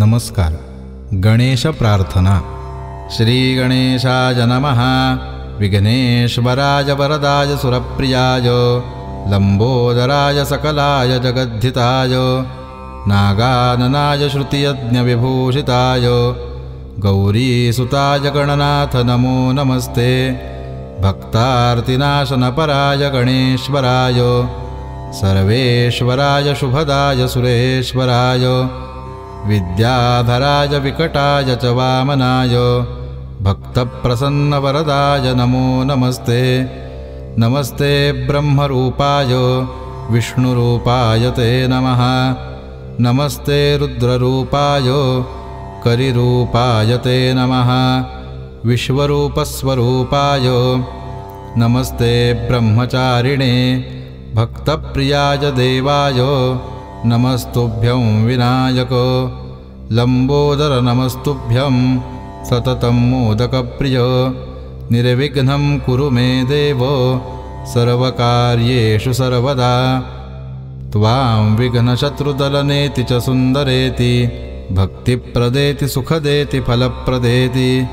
नमस्कार. गणेश प्रार्थना. श्री गणेशाय नमः. विघ्नेश्वराय वरदाय सुरप्रियाय लंबोदराय सकलाय जगद्धिताय नागाननाय श्रुतियज्ञविभूषिताय गौरीसुताय गणनाथ नमो नमस्ते. भक्तार्तिनाशनपराय गणेश्वराय सर्वेश्वराय शुभदाय सुरेश्वराय विद्याधराय विकटाय च वामनाय भक्तप्रसन्नवरदाय नमो नमस्ते. नमस्ते ब्रह्मरूपाय विष्णुरूपाय ते नमः. नमस्ते रुद्ररूपाय करिरूपाय ते नमः. विश्वरूपस्वरूपाय नमस्ते ब्रह्मचारिणे भक्तप्रियाय देवाय नमस्तुभ्यं विनायक. लंबोदर नमस्तुभ्यं सततं मोदकप्रिय. निर्विघ्नं कुरु मे देव सर्वकार्येषु सर्वदा. त्वां विघ्नशत्रुदलनेति च सुन्दरेति भक्तिप्रदेति सुखदेति फलप्रदेति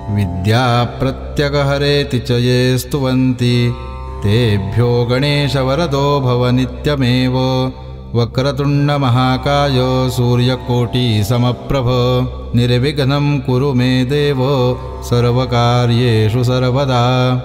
विद्याप्रत्यगहरेति च ये स्तुवन्ति तेभ्यो गणेशवरदो भव नित्यमेव. वक्रतुण्डमहाकाय सूर्यकोटिसमप्रभ निर्विघ्नं कुरु मे देव सर्वकार्येषु सर्वदा.